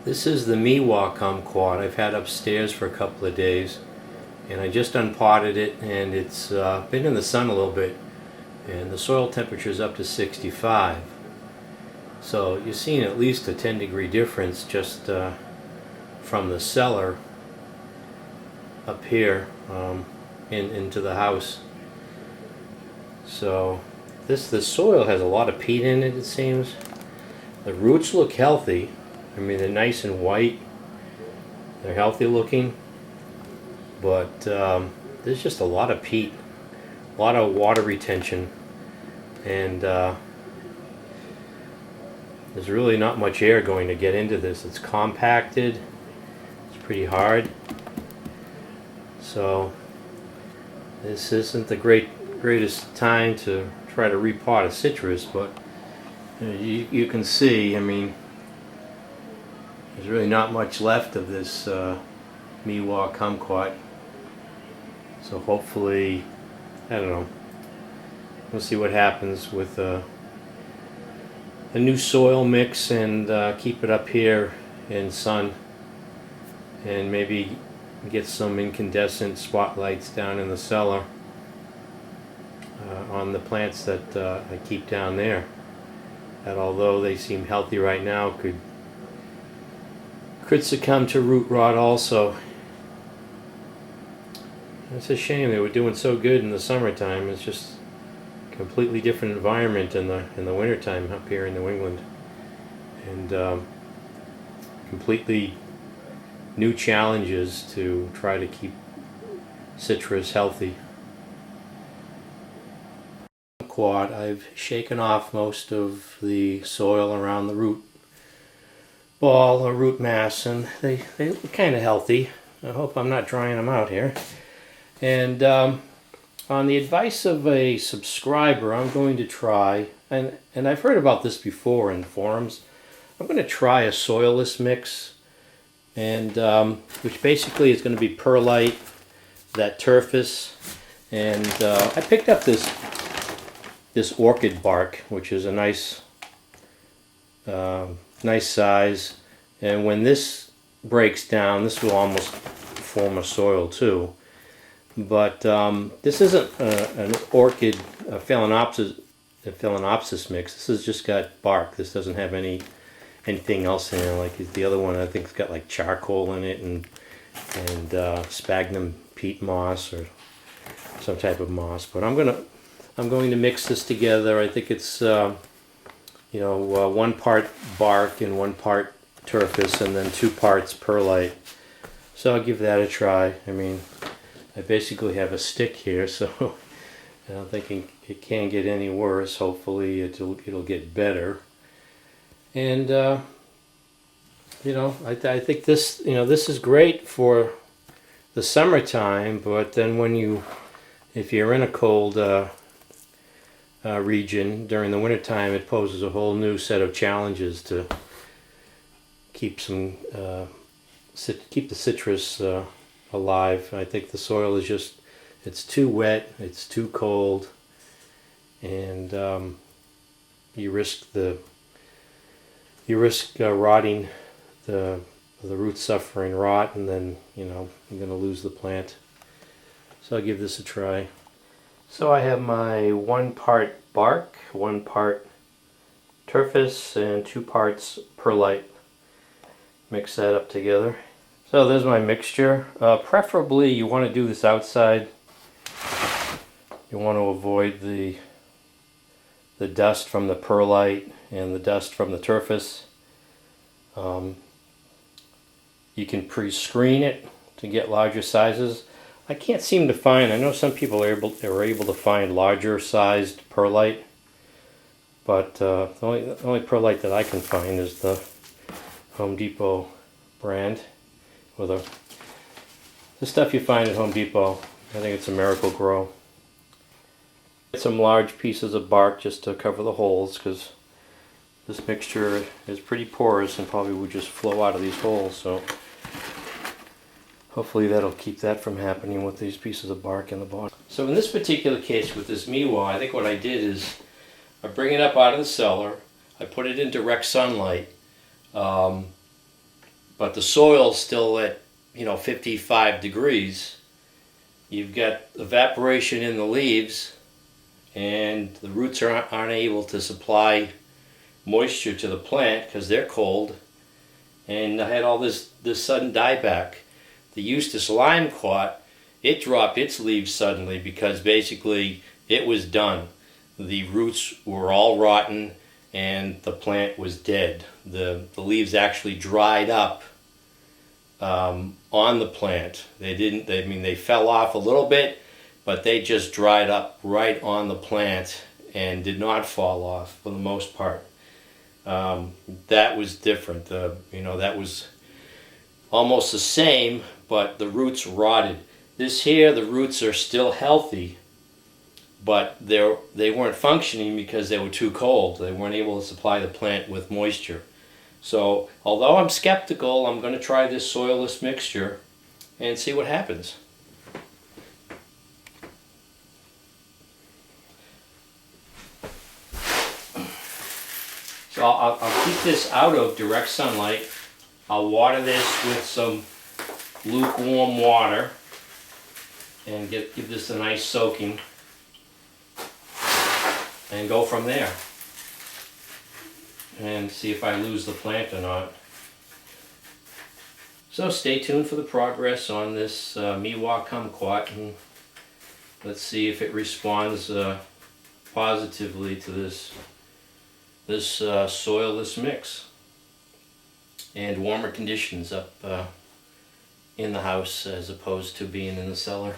This is the Miwa kumquat I've had upstairs for a couple of days, and I just unpotted it, and it's been in the sun a little bit, and the soil temperature is up to 65. So you're seeing at least a 10-degree difference just from the cellar up here into the house. So the soil has a lot of peat in it, it seems. The roots look healthy. I mean, they're nice and white. They're healthy looking. But there's just a lot of peat, a lot of water retention, and there's really not much air going to get into this. It's compacted. It's pretty hard. So this isn't the greatest time to try to repot a citrus, but you can see, I mean, there's really not much left of this Miwa kumquat. So hopefully, I don't know, we'll see what happens with a new soil mix, and keep it up here in sun, and maybe get some incandescent spotlights down in the cellar on the plants that I keep down there, that although they seem healthy right now, could succumb to root rot also. It's a shame. They were doing so good in the summertime. It's just a completely different environment in the wintertime up here in New England, and completely new challenges to try to keep citrus healthy. I've shaken off most of the soil around the root ball or root mass, and they look kind of healthy. I hope I'm not drying them out here. And on the advice of a subscriber, I'm going to try, and I've heard about this before in forums, I'm going to try a soilless mix, and which basically is going to be perlite, that Turface, and I picked up this orchid bark, which is a nice size, and when this breaks down, this will almost form a soil too. But this isn't an orchid phalaenopsis mix. This has just got bark. This doesn't have anything else in it. Like the other one, I think it's got like charcoal in it and sphagnum peat moss or some type of moss. But I'm going to mix this together. I think it's 1 part bark and 1 part Turface, and then 2 parts perlite. So I'll give that a try. I mean, I basically have a stick here, so I'm thinking it can't get any worse. Hopefully it'll get better. And I think this this is great for the summertime, but then if you're in a cold region during the wintertime, it poses a whole new set of challenges to keep the citrus alive. I think the soil is it's too wet, it's too cold, and you risk rotting, the roots suffering rot, and then you're going to lose the plant. So I'll give this a try. So I have my 1 part bark, 1 part Turface, and 2 parts perlite. Mix that up together. So there's my mixture. Preferably you want to do this outside. You want to avoid the dust from the perlite and the dust from the Turface. You can pre-screen it to get larger sizes. I can't seem to find, I know some people are able to find larger sized perlite, but the only perlite that I can find is the Home Depot brand, or the stuff you find at Home Depot. I think it's a Miracle Grow. Get some large pieces of bark just to cover the holes, because this mixture is pretty porous and probably would just flow out of these holes, so hopefully that'll keep that from happening with these pieces of bark in the bottom. So in this particular case with this Miwa, I think what I did is I bring it up out of the cellar, I put it in direct sunlight, but the soil's still at 55 degrees. You've got evaporation in the leaves, and the roots aren't able to supply moisture to the plant because they're cold. And I had all this sudden dieback. The Eustace Limequat, it dropped its leaves suddenly because basically it was done. The roots were all rotten and the plant was dead. The leaves actually dried up on the plant. They fell off a little bit, but they just dried up right on the plant and did not fall off for the most part. That was different. That was almost the same, but the roots rotted. This here, the roots are still healthy, but they weren't functioning because they were too cold. They weren't able to supply the plant with moisture. So, although I'm skeptical, I'm going to try this soilless mixture and see what happens. So I'll keep this out of direct sunlight. I'll water this with some lukewarm water and give this a nice soaking and go from there and see if I lose the plant or not. So stay tuned for the progress on this Miwa Kumquat, and let's see if it responds positively to this soilless mix and warmer conditions up in the house as opposed to being in the cellar.